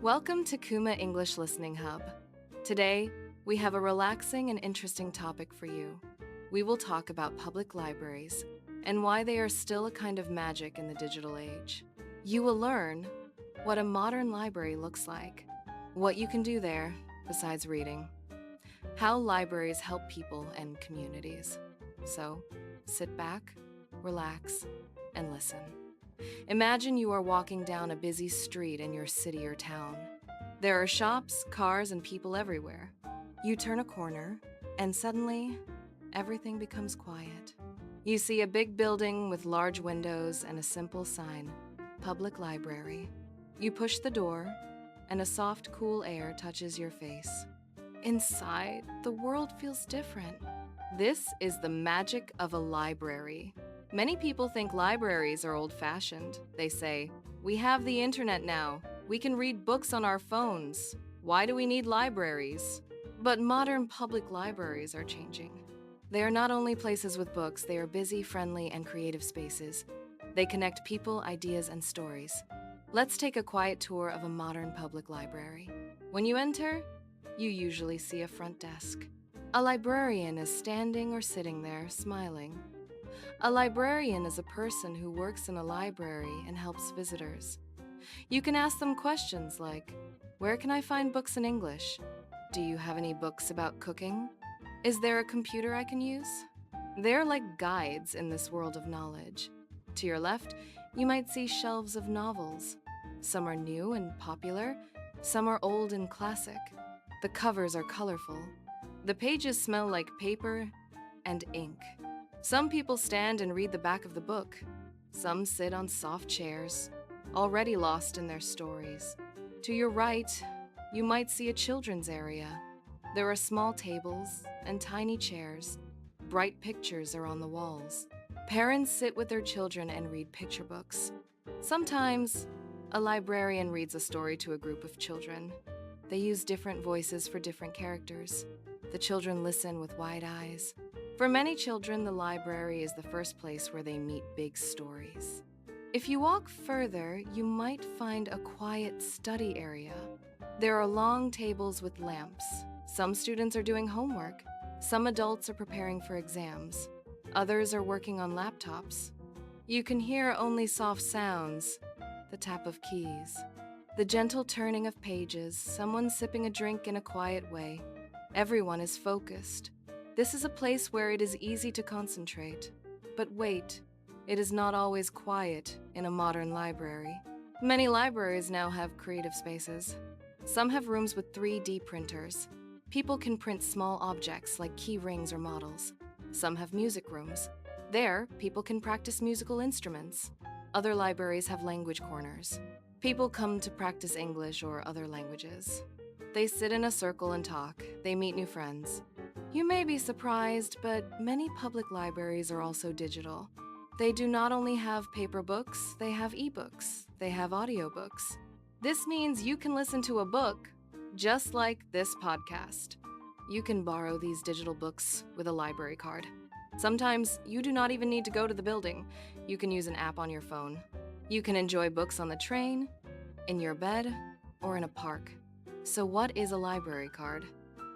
Welcome to Kuma English Listening Hub. Today, we have a relaxing and interesting topic for you. We will talk about public libraries and why they are still a kind of magic in the digital age. You will learn what a modern library looks like, what you can do there besides reading, how libraries help people and communities. So, sit back, relax, and listen. Imagine you are walking down a busy street in your city or town. There are shops, cars, and people everywhere. You turn a corner, and suddenly, everything becomes quiet. You see a big building with large windows and a simple sign, Public Library. You push the door, and a soft, cool air touches your face. Inside, the world feels different. This is the magic of a library. Many people think libraries are old-fashioned. They say, "We have the internet now. We can read books on our phones. Why do we need libraries?" But modern public libraries are changing. They are not only places with books, they are busy, friendly, and creative spaces. They connect people, ideas, and stories. Let's take a quiet tour of a modern public library. When you enter, you usually see a front desk. A librarian is standing or sitting there, smiling. A librarian is a person who works in a library and helps visitors. You can ask them questions like, "Where can I find books in English? Do you have any books about cooking? Is there a computer I can use?" They're like guides in this world of knowledge. To your left, you might see shelves of novels. Some are new and popular, some are old and classic. The covers are colorful. The pages smell like paper and ink. Some people stand and read the back of the book. Some sit on soft chairs, already lost in their stories. To your right, you might see a children's area. There are small tables and tiny chairs. Bright pictures are on the walls. Parents sit with their children and read picture books. Sometimes, a librarian reads a story to a group of children. They use different voices for different characters. The children listen with wide eyes. For many children, the library is the first place where they meet big stories. If you walk further, you might find a quiet study area. There are long tables with lamps. Some students are doing homework. Some adults are preparing for exams. Others are working on laptops. You can hear only soft sounds, the tap of keys, the gentle turning of pages, someone sipping a drink in a quiet way. Everyone is focused. This is a place where it is easy to concentrate. But wait, it is not always quiet in a modern library. Many libraries now have creative spaces. Some have rooms with 3D printers. People can print small objects like key rings or models. Some have music rooms. There, people can practice musical instruments. Other libraries have language corners. People come to practice English or other languages. They sit in a circle and talk. They meet new friends. You may be surprised, but many public libraries are also digital. They do not only have paper books, they have ebooks, they have audiobooks. This means you can listen to a book just like this podcast. You can borrow these digital books with a library card. Sometimes you do not even need to go to the building. You can use an app on your phone. You can enjoy books on the train, in your bed, or in a park. So what is a library card?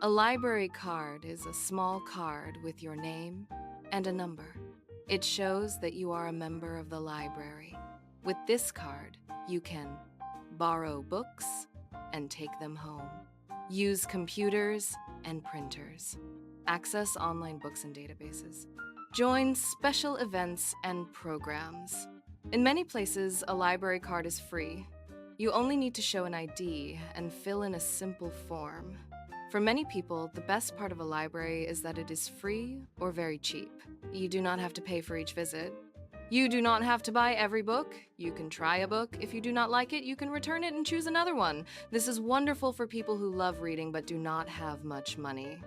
A library card is a small card with your name and a number. It shows that you are a member of the library. With this card, you can borrow books and take them home, use computers and printers, access online books and databases, join special events and programs. In many places, a library card is free. You only need to show an ID and fill in a simple form. For many people, the best part of a library is that it is free or very cheap. You do not have to pay for each visit. You do not have to buy every book. You can try a book. If you do not like it, you can return it and choose another one. This is wonderful for people who love reading but do not have much money.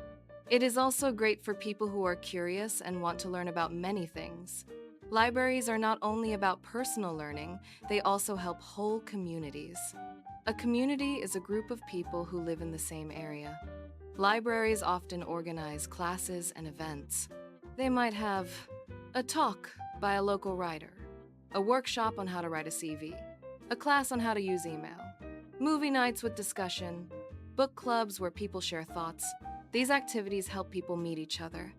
It is also great for people who are curious and want to learn about many things. Libraries are not only about personal learning, they also help whole communities. A community is a group of people who live in the same area. Libraries often organize classes and events. They might have a talk by a local writer, a workshop on how to write a CV, a class on how to use email. movie nights with discussion, book clubs where people share thoughts. These activities help people meet each other.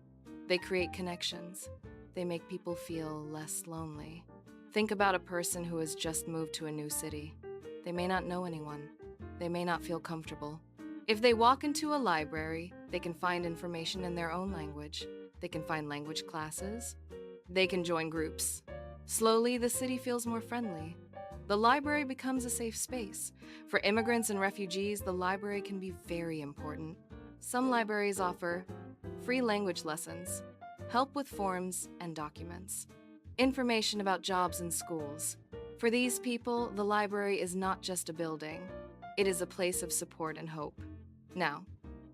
They create connections. They make people feel less lonely. Think about a person who has just moved to a new city. They may not know anyone. They may not feel comfortable. If they walk into a library, they can find information in their own language. They can find language classes. They can join groups. Slowly, the city feels more friendly. The library becomes a safe space. For immigrants and refugees, the library can be very important. Some libraries offer free language lessons, help with forms and documents, information about jobs and schools. For these people, the library is not just a building. It is a place of support and hope. Now,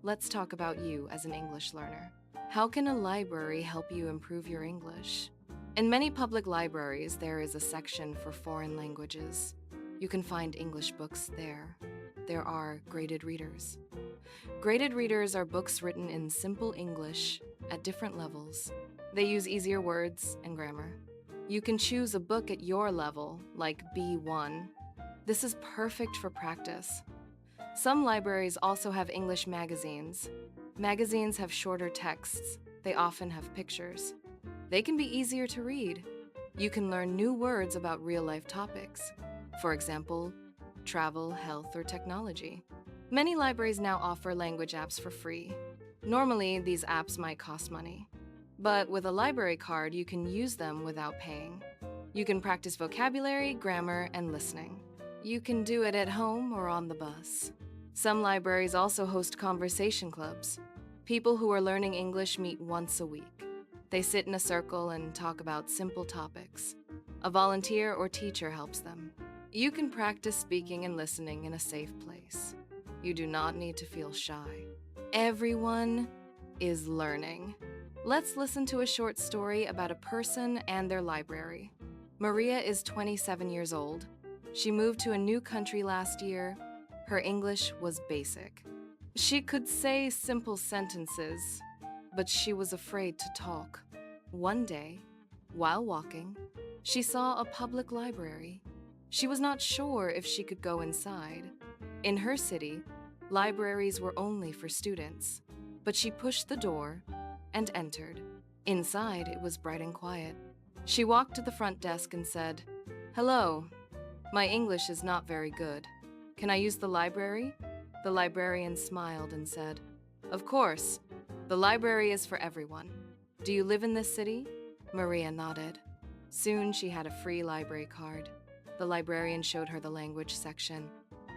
let's talk about you as an English learner. How can a library help you improve your English? In many public libraries, there is a section for foreign languages. You can find English books there. There are graded readers. Graded readers are books written in simple English at different levels. They use easier words and grammar. You can choose a book at your level, like B1. This is perfect for practice. Some libraries also have English magazines. Magazines have shorter texts. They often have pictures. They can be easier to read. You can learn new words about real-life topics. For example, travel, health, or technology. Many libraries now offer language apps for free. Normally, these apps might cost money. But with a library card, you can use them without paying. You can practice vocabulary, grammar, and listening. You can do it at home or on the bus. Some libraries also host conversation clubs. People who are learning English meet once a week. They sit in a circle and talk about simple topics. A volunteer or teacher helps them. You can practice speaking and listening in a safe place. You do not need to feel shy. Everyone is learning. Let's listen to a short story about a person and their library. Maria is 27 years old. She moved to a new country last year. Her English was basic. She could say simple sentences, but she was afraid to talk. One day, while walking, she saw a public library. She was not sure if she could go inside. In her city, libraries were only for students, but she pushed the door and entered. Inside, it was bright and quiet. She walked to the front desk and said, "Hello, my English is not very good. Can I use the library?" The librarian smiled and said, "Of course. The library is for everyone. Do you live in this city?" Maria nodded. Soon she had a free library card. The librarian showed her the language section.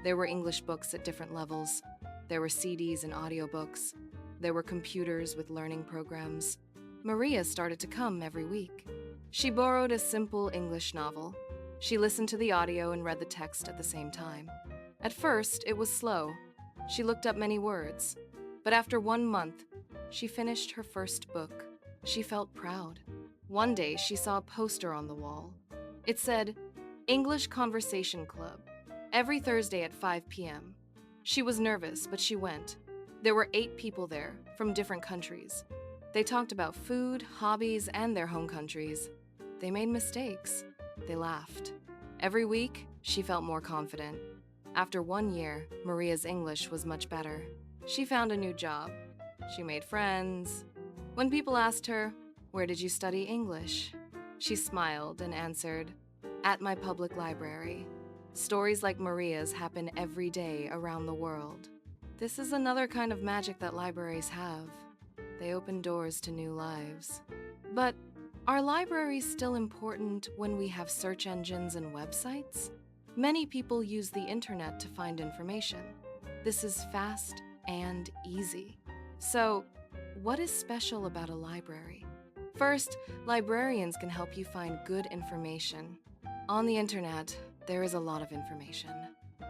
There were English books at different levels. There were CDs and audiobooks. There were computers with learning programs. Maria started to come every week. She borrowed a simple English novel. She listened to the audio and read the text at the same time. At first, it was slow. She looked up many words. But after 1 month, she finished her first book. She felt proud. One day, she saw a poster on the wall. It said, "English Conversation Club, every Thursday at 5 p.m. She was nervous, but she went. There were 8 people there, from different countries. They talked about food, hobbies, and their home countries. They made mistakes. They laughed. Every week, she felt more confident. After 1 year, Maria's English was much better. She found a new job. She made friends. When people asked her, "Where did you study English?" she smiled and answered, "At my public library." Stories like Maria's happen every day around the world. This is another kind of magic that libraries have. They open doors to new lives. But are libraries still important when we have search engines and websites? Many people use the internet to find information. This is fast and easy. So, what is special about a library? First, librarians can help you find good information. On the internet, there is a lot of information.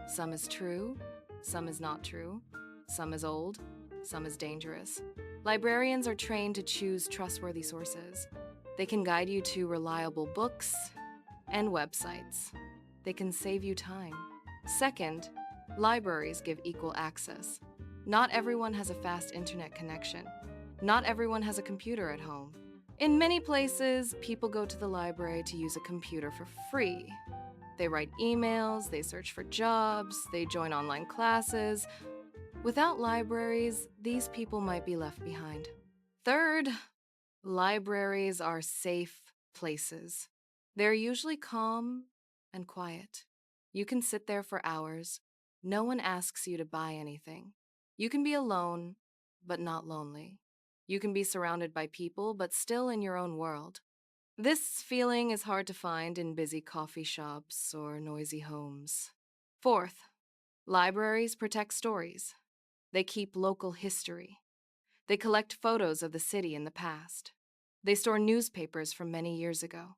Some is true, some is not true, some is old, some is dangerous. Librarians are trained to choose trustworthy sources. They can guide you to reliable books and websites. They can save you time. Second, libraries give equal access. Not everyone has a fast internet connection. Not everyone has a computer at home. In many places, people go to the library to use a computer for free. They write emails, they search for jobs, they join online classes. Without libraries, these people might be left behind. Third, libraries are safe places. They're usually calm and quiet. You can sit there for hours. No one asks you to buy anything. You can be alone, but not lonely. You can be surrounded by people, but still in your own world. This feeling is hard to find in busy coffee shops or noisy homes. Fourth, libraries protect stories. They keep local history. They collect photos of the city in the past. They store newspapers from many years ago.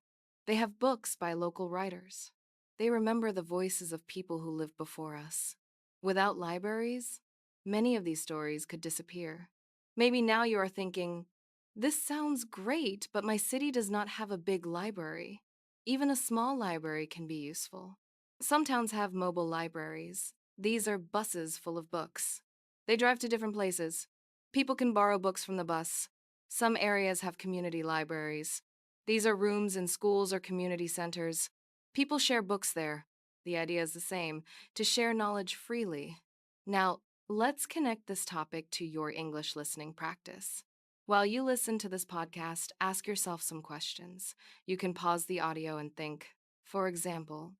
They have books by local writers. They remember the voices of people who lived before us. Without libraries, many of these stories could disappear. Maybe now you are thinking, this sounds great, but my city does not have a big library. Even a small library can be useful. Some towns have mobile libraries. These are buses full of books. They drive to different places. People can borrow books from the bus. Some areas have community libraries. These are rooms in schools or community centers. People share books there. The idea is the same, to share knowledge freely. Now, let's connect this topic to your English listening practice. While you listen to this podcast, ask yourself some questions. You can pause the audio and think. For example,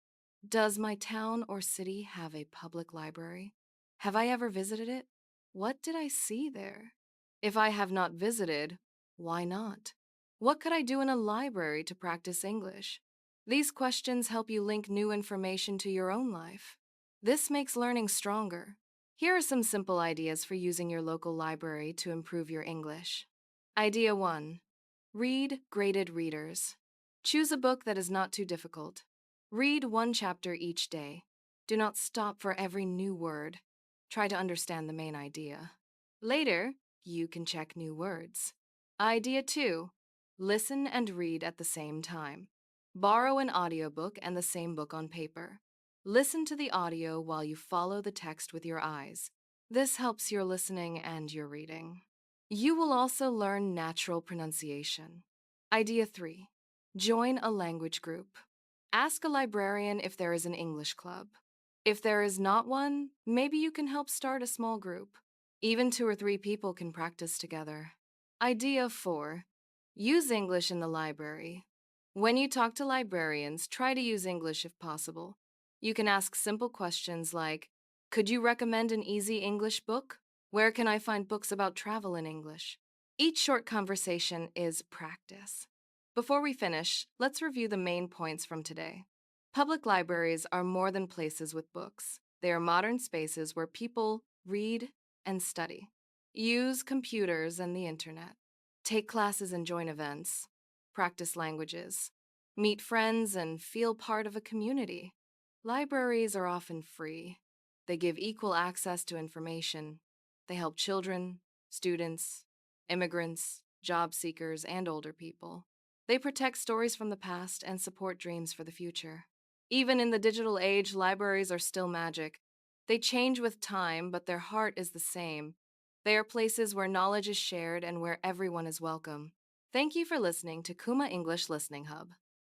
does my town or city have a public library? Have I ever visited it? What did I see there? If I have not visited, why not? What could I do in a library to practice English? These questions help you link new information to your own life. This makes learning stronger. Here are some simple ideas for using your local library to improve your English. Idea 1. Read graded readers. Choose a book that is not too difficult. Read one chapter each day. Do not stop for every new word. Try to understand the main idea. Later, you can check new words. Idea 2. Listen and read at the same time. Borrow an audiobook and the same book on paper. Listen to the audio while you follow the text with your eyes. This helps your listening and your reading. You will also learn natural pronunciation. Idea 3. Join a language group. Ask a librarian if there is an English club. If there is not one, maybe you can help start a small group. Even 2 or 3 people can practice together. Idea 4. Use English in the library. When you talk to librarians, try to use English if possible. You can ask simple questions like, could you recommend an easy English book? Where can I find books about travel in English? Each short conversation is practice. Before we finish, let's review the main points from today. Public libraries are more than places with books. They are modern spaces where people read and study. Use computers and the internet. Take classes and join events. Practice languages. Meet friends and feel part of a community. Libraries are often free. They give equal access to information. They help children, students, immigrants, job seekers, and older people. They protect stories from the past and support dreams for the future. Even in the digital age, libraries are still magic. They change with time, but their heart is the same. They are places where knowledge is shared and where everyone is welcome. Thank you for listening to Kuma English Listening Hub.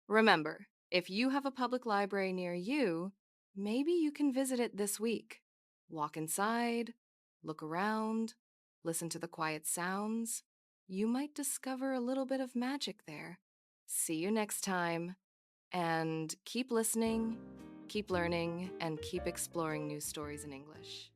Remember, if you have a public library near you, maybe you can visit it this week. Walk inside, look around, listen to the quiet sounds. You might discover a little bit of magic there. See you next time, and keep listening, keep learning, and keep exploring new stories in English.